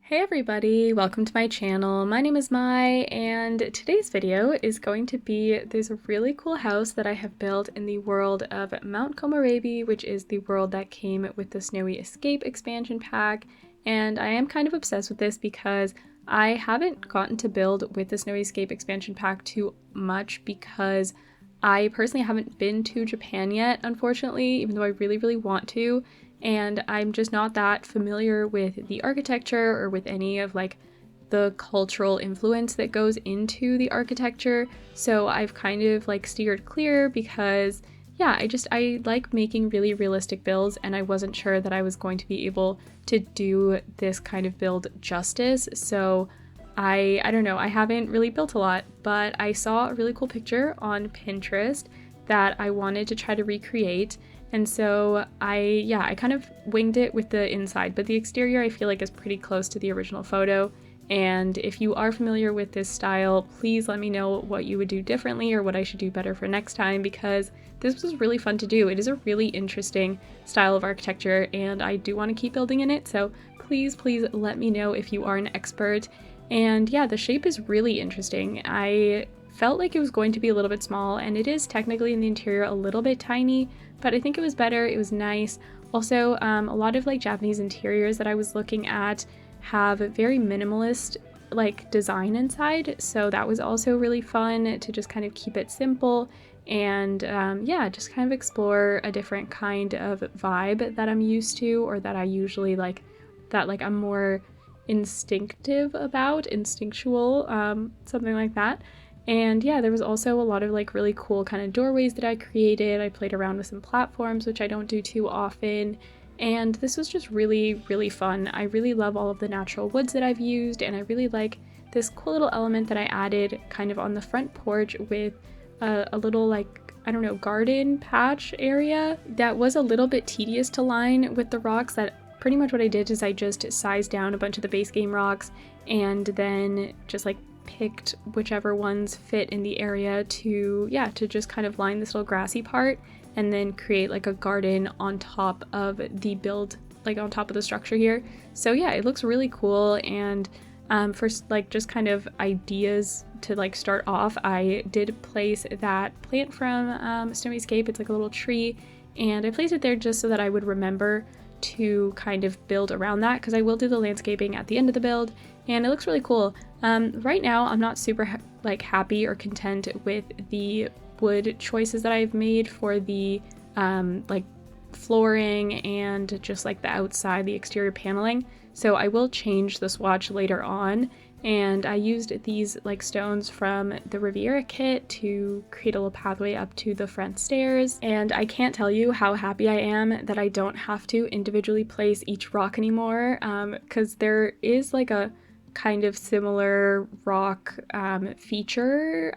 Hey everybody, welcome to my channel. My name is Mai, and today's video is going to be this really cool house that I have built in the world of Mount Komorebi, which is the world that came with the Snowy Escape expansion pack. And I am kind of obsessed with this because I haven't gotten to build with the Snowy Escape expansion pack too much because I personally haven't been to Japan yet, unfortunately, even though I really want to. And I'm just not that familiar with the architecture or with any of like the cultural influence that goes into the architecture. So I've kind of like steered clear because yeah, I like making really realistic builds, and I wasn't sure that I was going to be able to do this kind of build justice. So I don't know, I haven't really built a lot, but I saw a really cool picture on Pinterest that I wanted to try to recreate. And so I kind of winged it with the inside, but the exterior I feel like is pretty close to the original photo. And if you are familiar with this style, please let me know what you would do differently or what I should do better for next time, because this was really fun to do. It is a really interesting style of architecture and I do want to keep building in it. So please let me know if you are an expert. And yeah, the shape is really interesting. I felt like it was going to be a little bit small, and it is technically in the interior a little bit tiny, but I think it was better. It was nice. Also, a lot of like Japanese interiors that I was looking at have very minimalist like design inside, so that was also really fun to just kind of keep it simple and yeah, just kind of explore a different kind of vibe that I'm used to, or that I usually like, that like I'm more instinctual, something like that. And yeah, there was also a lot of like really cool kind of doorways that I created. I played around with some platforms, which I don't do too often. And this was just really fun. I really love all of the natural woods that I've used, and I really like this cool little element that I added kind of on the front porch with a little like, I don't know, garden patch area that was a little bit tedious to line with the rocks. That pretty much what I did is I just sized down a bunch of the base game rocks and then just like picked whichever ones fit in the area to just kind of line this little grassy part and then create like a garden on top of the build, like on top of the structure here. So yeah, it looks really cool. And for like just kind of ideas to like start off, I did place that plant from Snowy Escape. It's like a little tree, and I placed it there just so that I would remember to kind of build around that, because I will do the landscaping at the end of the build, and it looks really cool. Right now I'm not super like happy or content with the wood choices that I've made for the like flooring and just like the outside, the exterior paneling, so I will change the swatch later on. And I used these like stones from the Riviera kit to create a little pathway up to the front stairs. And I can't tell you how happy I am that I don't have to individually place each rock anymore, because there is like a kind of similar rock feature,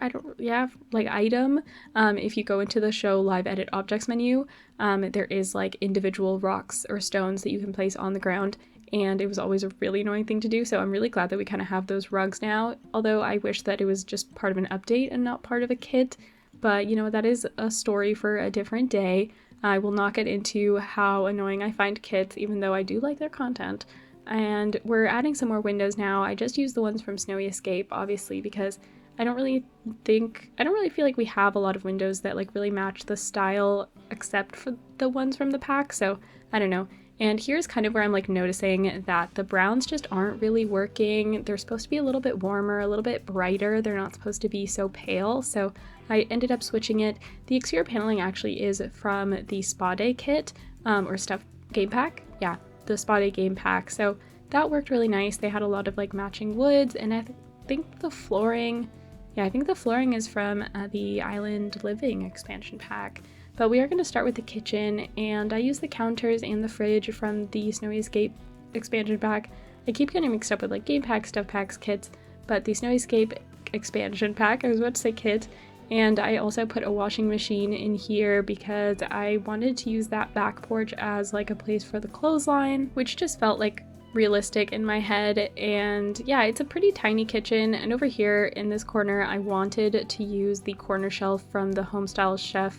like item. If you go into the show live edit objects menu, there is like individual rocks or stones that you can place on the ground, and it was always a really annoying thing to do. So I'm really glad that we kind of have those rugs now, although I wish that it was just part of an update and not part of a kit. But you know, that is a story for a different day. I will not get into how annoying I find kits, even though I do like their content. And we're adding some more windows now. I just used the ones from Snowy Escape, obviously, because I don't really feel like we have a lot of windows that like really match the style except for the ones from the pack. So I don't know. And here's kind of where I'm like noticing that the browns just aren't really working. They're supposed to be a little bit warmer, a little bit brighter. They're not supposed to be so pale. So I ended up switching it. The exterior paneling actually is from the Spa Day kit, or stuff game pack. Yeah, the Spa Day game pack. So that worked really nice. They had a lot of like matching woods, and I think the flooring, I think the flooring is from the Island Living expansion pack. But we are going to start with the kitchen, and I use the counters and the fridge from the Snowy Escape expansion pack. I keep getting mixed up with like game packs, stuff packs, kits, but the Snowy Escape expansion pack, I was about to say kit. And I also put a washing machine in here because I wanted to use that back porch as like a place for the clothesline, which just felt like realistic in my head. And yeah, it's a pretty tiny kitchen. And over here in this corner, I wanted to use the corner shelf from the Home Chef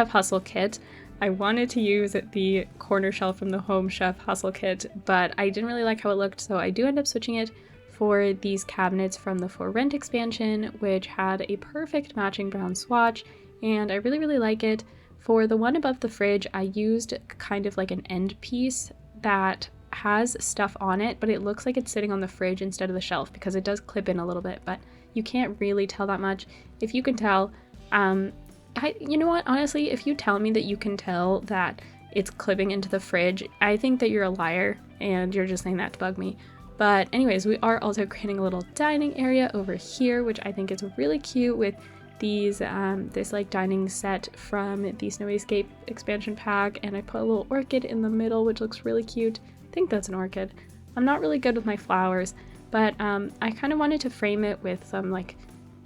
Hustle kit. I wanted to use the corner shelf from the Home Chef Hustle Kit, but I didn't really like how it looked, so I do end up switching it for these cabinets from the For Rent expansion, which had a perfect matching brown swatch, and I really, really like it. For the one above the fridge, I used kind of like an end piece that has stuff on it, but it looks like it's sitting on the fridge instead of the shelf because it does clip in a little bit, but you can't really tell that much. If you can tell, you know what, honestly, if you tell me that you can tell that it's clipping into the fridge, I think that you're a liar and you're just saying that to bug me. But anyways, we are also creating a little dining area over here, which I think is really cute with these this like dining set from the Snowyscape expansion pack, and I put a little orchid in the middle, which looks really cute. I think that's an orchid. I'm not really good with my flowers, but I kind of wanted to frame it with some like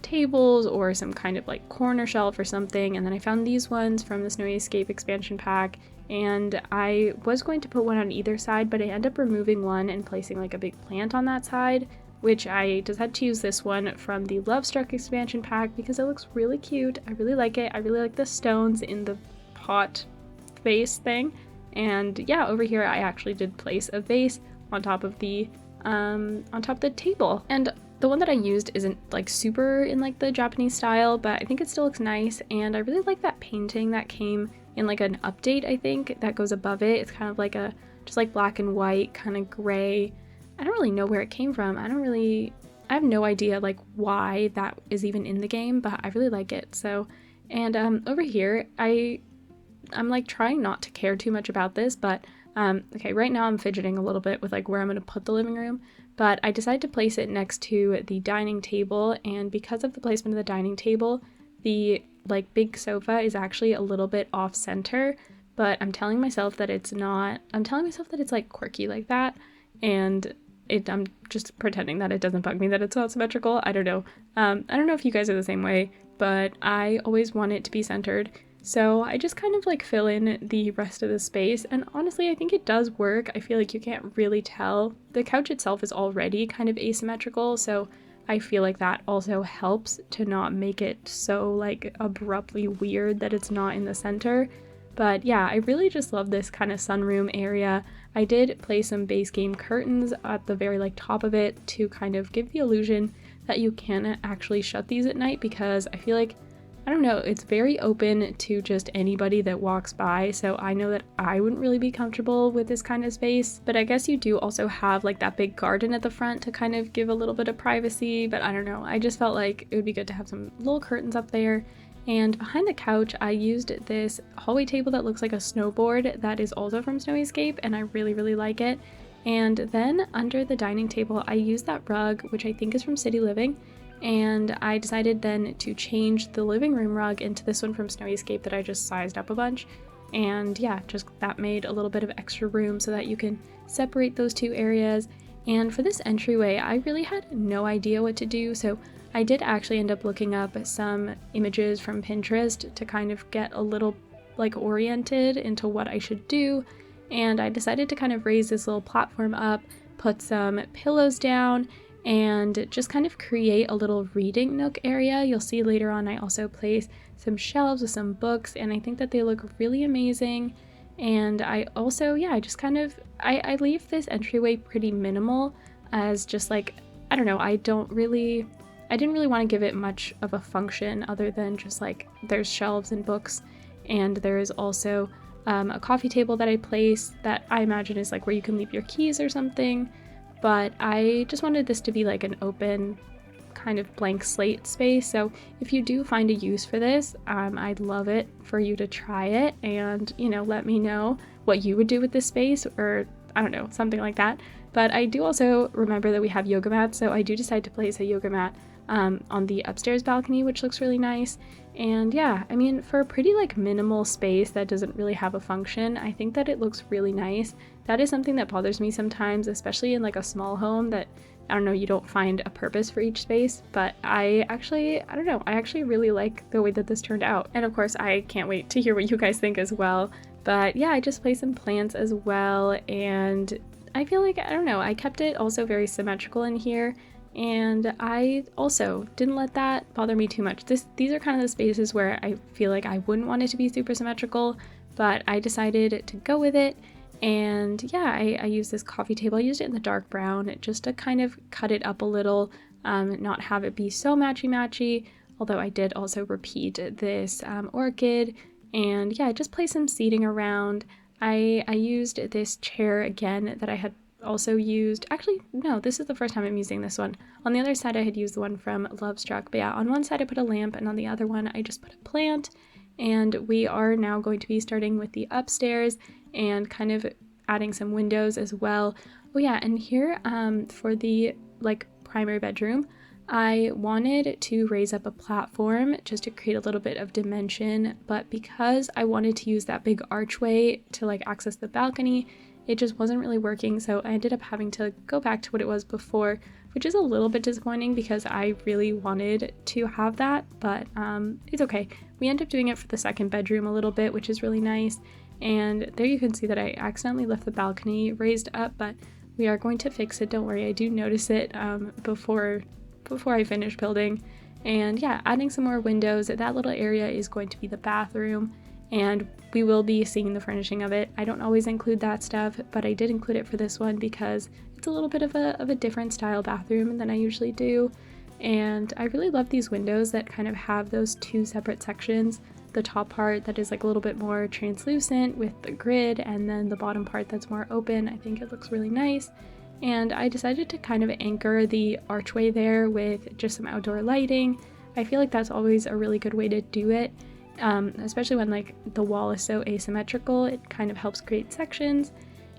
tables or some kind of like corner shelf or something, and then I found these ones from the Snowyscape expansion pack, and I was going to put one on either side, but I ended up removing one and placing like a big plant on that side, which I decided to use this one from the Lovestruck expansion pack because it looks really cute. I really like it. I really like the stones in the pot vase thing. And yeah, over here I actually did place a vase on top of the table. And the one that I used isn't like super in like the Japanese style, but I think it still looks nice. And I really like that painting that came in like an update, I think, that goes above it. It's kind of like a just like black and white, kind of gray. I don't really know where it came from. I have no idea like why that is even in the game, but I really like it. So, and over here, I'm like trying not to care too much about this, but okay, right now I'm fidgeting a little bit with like where I'm going to put the living room, but I decided to place it next to the dining table, and because of the placement of the dining table, the like big sofa is actually a little bit off center, but I'm telling myself that it's not. I'm telling myself that it's like quirky like that, and I'm just pretending that it doesn't bug me that it's not symmetrical. I don't know. I don't know if you guys are the same way, but I always want it to be centered. So I just kind of like fill in the rest of the space, and honestly, I think it does work. I feel like you can't really tell. The couch itself is already kind of asymmetrical, so I feel like that also helps to not make it so like abruptly weird that it's not in the center. But yeah, I really just love this kind of sunroom area. I did place some base game curtains at the very like top of it to kind of give the illusion that you can actually shut these at night, because I feel like, I don't know, it's very open to just anybody that walks by, so I know that I wouldn't really be comfortable with this kind of space. But I guess you do also have like that big garden at the front to kind of give a little bit of privacy, but I don't know, I just felt like it would be good to have some little curtains up there. And behind the couch, I used this hallway table that looks like a snowboard that is also from Snowyscape, and I really, really like it. And then under the dining table, I used that rug, which I think is from City Living, and I decided then to change the living room rug into this one from Snowyscape that I just sized up a bunch. And yeah, just that made a little bit of extra room so that you can separate those two areas. And for this entryway, I really had no idea what to do, so I did actually end up looking up some images from Pinterest to kind of get a little like oriented into what I should do, and I decided to kind of raise this little platform up, put some pillows down, and just kind of create a little reading nook area. You'll see later on I also place some shelves with some books, and I think that they look really amazing. And I also, yeah, I just kind of, I leave this entryway pretty minimal as just like, I don't know, I didn't really want to give it much of a function other than just like there's shelves and books, and there is also a coffee table that I place that I imagine is like where you can leave your keys or something. But I just wanted this to be like an open kind of blank slate space. So if you do find a use for this, I'd love it for you to try it and, you know, let me know what you would do with this space, or I don't know, something like that. But I do also remember that we have yoga mats, so I do decide to place a yoga mat on the upstairs balcony, which looks really nice. And yeah, I mean, for a pretty like minimal space that doesn't really have a function, I think that it looks really nice. That is something that bothers me sometimes, especially in like a small home that, I don't know, you don't find a purpose for each space. But I don't know, I actually really like the way that this turned out. And of course, I can't wait to hear what you guys think as well. But yeah, I just placed some plants as well, and I feel like, I don't know, I kept it also very symmetrical in here. And I also didn't let that bother me too much. These are kind of the spaces where I feel like I wouldn't want it to be super symmetrical, but I decided to go with it. And yeah, I used this coffee table. I used it in the dark brown just to kind of cut it up a little, not have it be so matchy, although I did also repeat this orchid. And yeah, just place some seating around. I used this chair again that I had also used. Actually, no, this is the first time I'm using this one. On the other side, I had used the one from Love Struck. But yeah, on one side I put a lamp, and on the other one I just put a plant. And we are now going to be starting with the upstairs and kind of adding some windows as well. Oh yeah, and here for the like primary bedroom, I wanted to raise up a platform just to create a little bit of dimension, but because I wanted to use that big archway to like access the balcony, it just wasn't really working, so I ended up having to go back to what it was before, which is a little bit disappointing because I really wanted to have that, but it's okay. We end up doing it for the second bedroom a little bit, which is really nice. And there you can see that I accidentally left the balcony raised up, but we are going to fix it. Don't worry, I do notice it before I finish building. And yeah, adding some more windows. That little area is going to be the bathroom, and we will be seeing the furnishing of it. I don't always include that stuff, but I did include it for this one because it's a little bit of a different style bathroom than I usually do. And I really love these windows that kind of have those two separate sections. The top part that is like a little bit more translucent with the grid, and then the bottom part that's more open. I think it looks really nice. And I decided to kind of anchor the archway there with just some outdoor lighting. I feel like that's always a really good way to do it, especially when like the wall is so asymmetrical. It kind of helps create sections.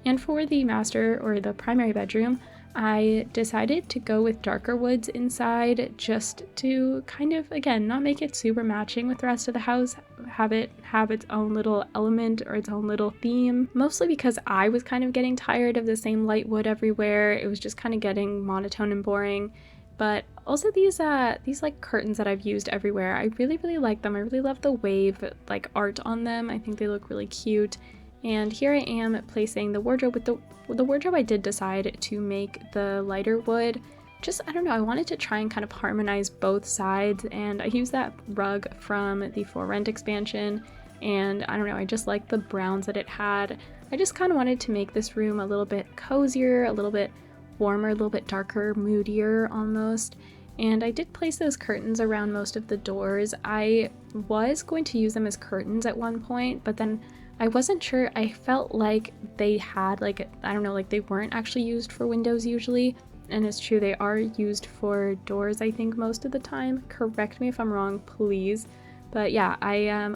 And for the master or the primary bedroom, I decided to go with darker woods inside just to kind of, again, not make it super matching with the rest of the house, have it have its own little element or its own little theme, mostly because I was kind of getting tired of the same light wood everywhere. It was just kind of getting monotone and boring. But also these like curtains that I've used everywhere, I really like them. I really love the wave like art on them. I think they look really cute. And here I am placing the wardrobe. With the wardrobe, I did decide to make the lighter wood. Just, I don't know, I wanted to try and kind of harmonize both sides, and I used that rug from the For Rent expansion, and I don't know, I just like the browns that it had. I just kind of wanted to make this room a little bit cozier, a little bit warmer, a little bit darker, moodier almost. And I did place those curtains around most of the doors. I was going to use them as curtains at one point, but then I wasn't sure. I felt like they had like, I don't know, like they weren't actually used for windows usually. And it's true, they are used for doors, I think, most of the time. Correct me if I'm wrong, please. But yeah, I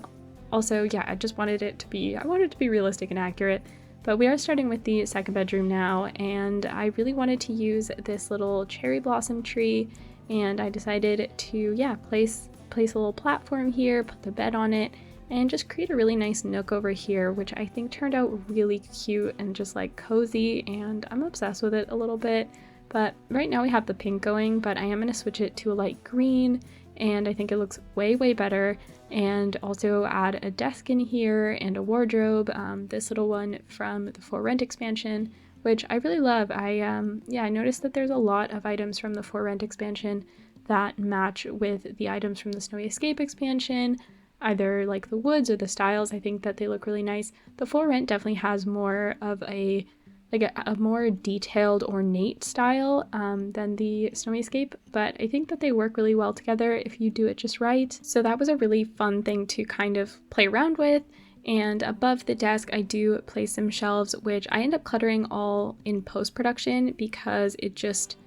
also, yeah, I just wanted it to be, I wanted it to be realistic and accurate. But we are starting with the second bedroom now, and I really wanted to use this little cherry blossom tree, and I decided to, yeah, place a little platform here, put the bed on it, and just create a really nice nook over here, which I think turned out really cute and just like cozy, and I'm obsessed with it a little bit. But right now we have the pink going, but I am going to switch it to a light green, and I think it looks way better. And also add a desk in here and a wardrobe, this little one from the For Rent expansion, which I really love. I noticed that there's a lot of items from the For Rent expansion that match with the items from the Snowy Escape expansion, either like the woods or the styles. I think that they look really nice. The For Rent definitely has more of a more detailed, ornate style than the Snowy Escape, but I think that they work really well together if you do it just right. So that was a really fun thing to kind of play around with. And above the desk, I do place some shelves, which I end up cluttering all in post-production because it just,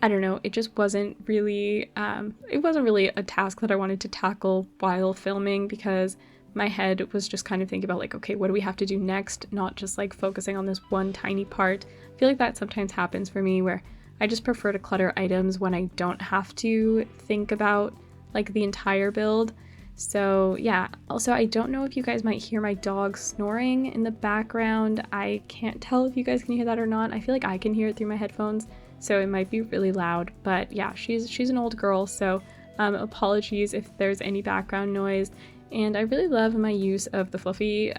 I don't know, it just wasn't really, a task that I wanted to tackle while filming, because my head was just kind of thinking about like, okay, what do we have to do next? Not just like focusing on this one tiny part. I feel like that sometimes happens for me, where I just prefer to clutter items when I don't have to think about like the entire build. So yeah, also I don't know if you guys might hear my dog snoring in the background. I can't tell if you guys can hear that or not. I feel like I can hear it through my headphones, so it might be really loud. But yeah, she's an old girl, so apologies if there's any background noise. And I really love my use of the fluffy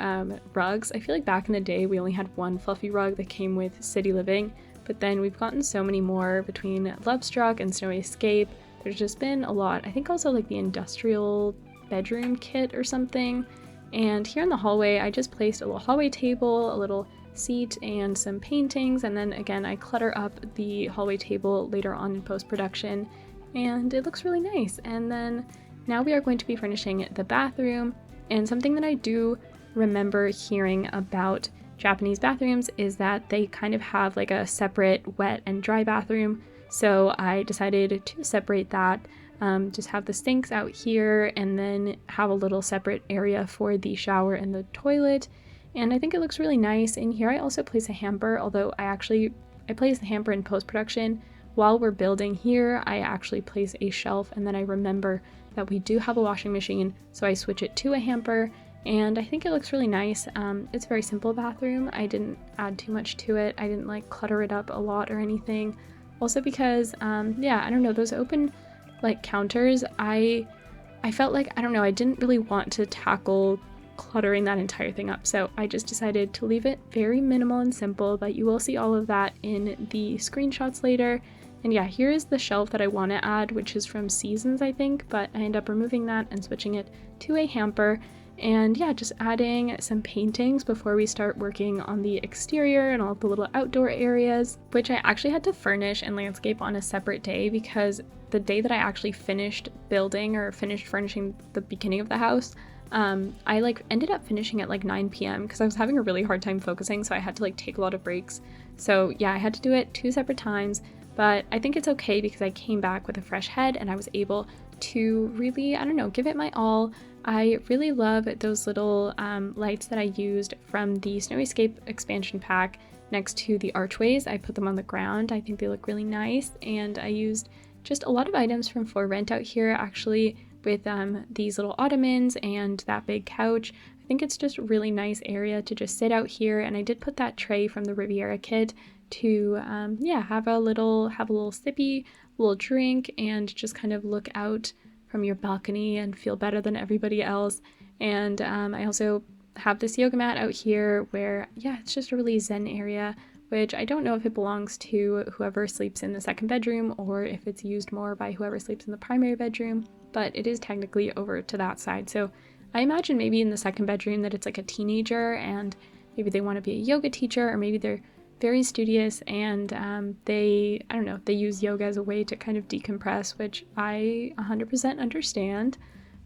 rugs. I feel like back in the day we only had one fluffy rug that came with City Living, but then we've gotten so many more between Love Struck and Snowy Escape. There's just been a lot. I think also like the industrial bedroom kit or something. And here in the hallway, I just placed a little hallway table, a little seat, and some paintings. And then again, I clutter up the hallway table later on in post-production, and it looks really nice. And then now we are going to be furnishing the bathroom. And something that I do remember hearing about Japanese bathrooms is that they kind of have like a separate wet and dry bathroom. So I decided to separate that, just have the sinks out here and then have a little separate area for the shower and the toilet. And I think it looks really nice. In here I also place a hamper, although I place the hamper in post-production. While we're building here, I actually place a shelf, and then I remember that we do have a washing machine, so I switch it to a hamper, and I think it looks really nice. It's a very simple bathroom. I didn't add too much to it. I didn't like clutter it up a lot or anything. Also because, yeah, I don't know, those open like counters, I felt like, I don't know, I didn't really want to tackle cluttering that entire thing up. So I just decided to leave it very minimal and simple, but you will see all of that in the screenshots later. And yeah, here is the shelf that I want to add, which is from Seasons, I think, but I end up removing that and switching it to a hamper. And yeah, just adding some paintings before we start working on the exterior and all the little outdoor areas, which I actually had to furnish and landscape on a separate day, because the day that I actually finished building or finished furnishing the beginning of the house, I like ended up finishing at like 9 p.m. because I was having a really hard time focusing, so I had to like take a lot of breaks. So yeah, I had to do it 2 separate times, but I think it's okay because I came back with a fresh head and I was able to really, I don't know, give it my all. I really love those little lights that I used from the Snowy Escape expansion pack next to the archways. I put them on the ground. I think they look really nice, and I used just a lot of items from For Rent out here, actually, with these little ottomans and that big couch. I think it's just a really nice area to just sit out here, and I did put that tray from the Riviera kit to yeah, have a little sippy, little drink, and just kind of look out from your balcony and feel better than everybody else. And I also have this yoga mat out here where, yeah, it's just a really zen area, which I don't know if it belongs to whoever sleeps in the second bedroom or if it's used more by whoever sleeps in the primary bedroom, but it is technically over to that side. So I imagine maybe in the second bedroom that it's like a teenager and maybe they want to be a yoga teacher, or maybe they're very studious and they, I don't know, they use yoga as a way to kind of decompress, which I 100% understand.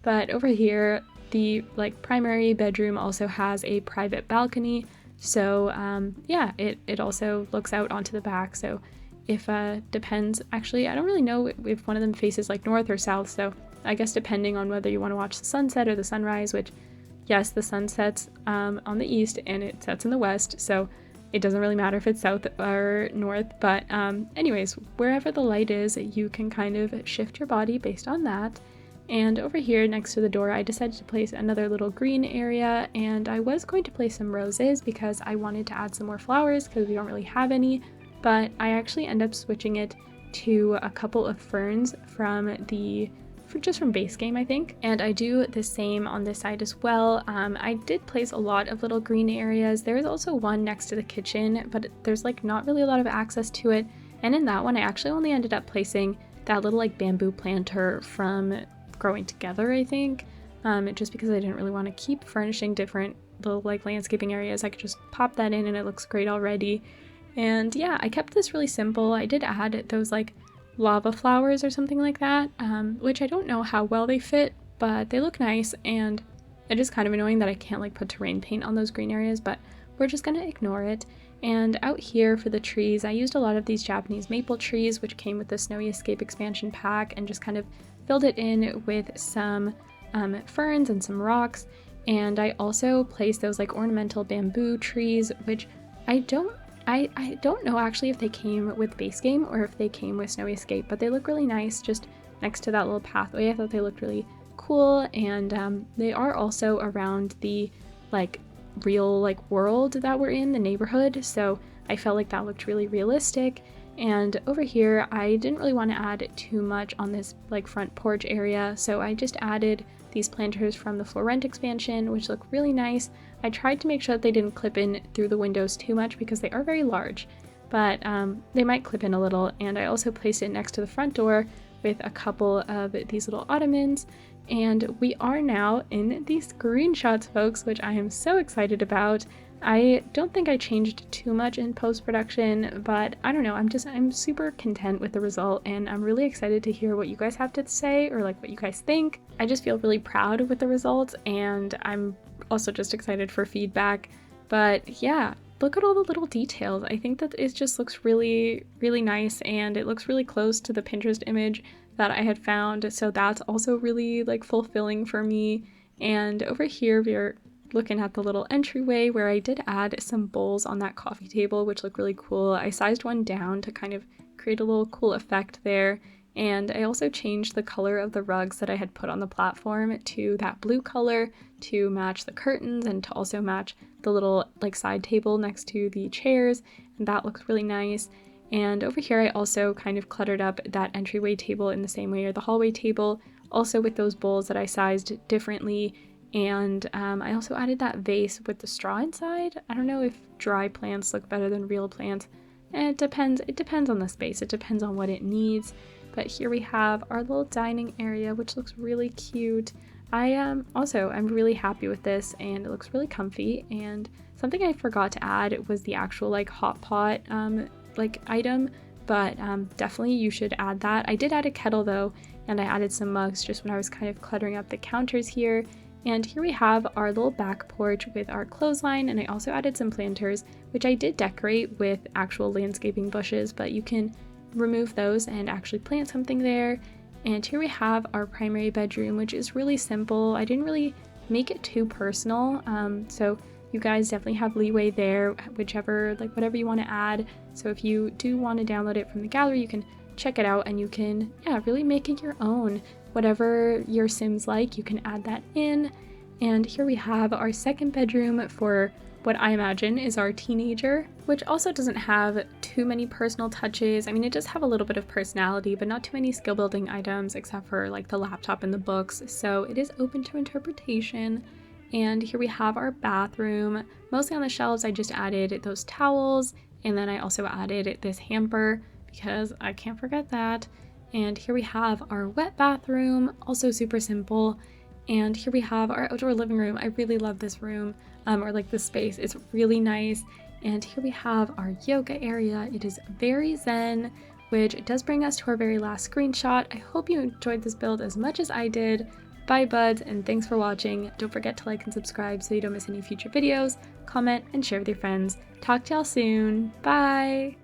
But over here, the like primary bedroom also has a private balcony, so yeah, it also looks out onto the back. So if depends, actually I don't really know if one of them faces like north or south, so I guess depending on whether you want to watch the sunset or the sunrise, which yes, the sun sets on the east and it sets in the west, so it doesn't really matter if it's south or north. But anyways, wherever the light is, you can kind of shift your body based on that. And over here next to the door, I decided to place another little green area, and I was going to place some roses because I wanted to add some more flowers because we don't really have any, but I actually end up switching it to a couple of ferns just from base game, I think. And I do the same on this side as well. I did place a lot of little green areas. There's also one next to the kitchen, but there's like not really a lot of access to it. And in that one, I actually only ended up placing that little like bamboo planter from Growing Together, I think. Just because I didn't really want to keep furnishing different little like landscaping areas. I could just pop that in and it looks great already. And yeah, I kept this really simple. I did add those like lava flowers or something like that, which I don't know how well they fit, but they look nice, and it is kind of annoying that I can't like put terrain paint on those green areas, but we're just gonna ignore it. And out here for the trees, I used a lot of these Japanese maple trees, which came with the Snowy Escape expansion pack, and just kind of filled it in with some ferns and some rocks. And I also placed those like ornamental bamboo trees, which I don't know actually if they came with base game or if they came with Snowy Escape, but they look really nice just next to that little pathway. I thought they looked really cool, and they are also around the like real like world that we're in, the neighborhood, so I felt like that looked really realistic. And over here, I didn't really want to add too much on this like front porch area, so I just added these planters from the For Rent expansion, which look really nice. I tried to make sure that they didn't clip in through the windows too much because they are very large, but they might clip in a little. And I also placed it next to the front door, with a couple of these little ottomans. And we are now in the screenshots, folks, which I am so excited about. I don't think I changed too much in post-production, but I don't know, I'm super content with the result, and I'm really excited to hear what you guys have to say, or like what you guys think. I just feel really proud with the results, and I'm also just excited for feedback. But yeah, look at all the little details. I think that it just looks really, really nice, and it looks really close to the Pinterest image that I had found, so that's also really like fulfilling for me. And over here we're looking at the little entryway where I did add some bowls on that coffee table, which look really cool. I sized one down to kind of create a little cool effect there. And I also changed the color of the rugs that I had put on the platform to that blue color to match the curtains and to also match the little like side table next to the chairs, and that looks really nice. And over here I also kind of cluttered up that entryway table in the same way, or the hallway table, also with those bowls that I sized differently. And I also added that vase with the straw inside. I don't know if dry plants look better than real plants. It depends on the space, it depends on what it needs. But here we have our little dining area, which looks really cute. I'm really happy with this, and it looks really comfy. And something I forgot to add was the actual like hot pot like item, but definitely you should add that. I did add a kettle though, and I added some mugs just when I was kind of cluttering up the counters here. And here we have our little back porch with our clothesline, and I also added some planters, which I did decorate with actual landscaping bushes, but you can remove those and actually plant something there. And here we have our primary bedroom, which is really simple. I didn't really make it too personal, so you guys definitely have leeway there, whatever you want to add. So if you do want to download it from the gallery, you can check it out, and you can really make it your own. Whatever your Sims like, you can add that in. And here we have our second bedroom for what I imagine is our teenager, which also doesn't have too many personal touches. I mean, it does have a little bit of personality, but not too many skill building items except for like the laptop and the books, so it is open to interpretation. And here we have our bathroom. Mostly on the shelves I just added those towels, and then I also added this hamper because I can't forget that. And here we have our wet bathroom, also super simple. And here we have our outdoor living room. I really love this room, or like this space. It's really nice. And here we have our yoga area. It is very zen, which does bring us to our very last screenshot. I hope you enjoyed this build as much as I did. Bye buds, and thanks for watching. Don't forget to like and subscribe so you don't miss any future videos. Comment and share with your friends. Talk to y'all soon. Bye!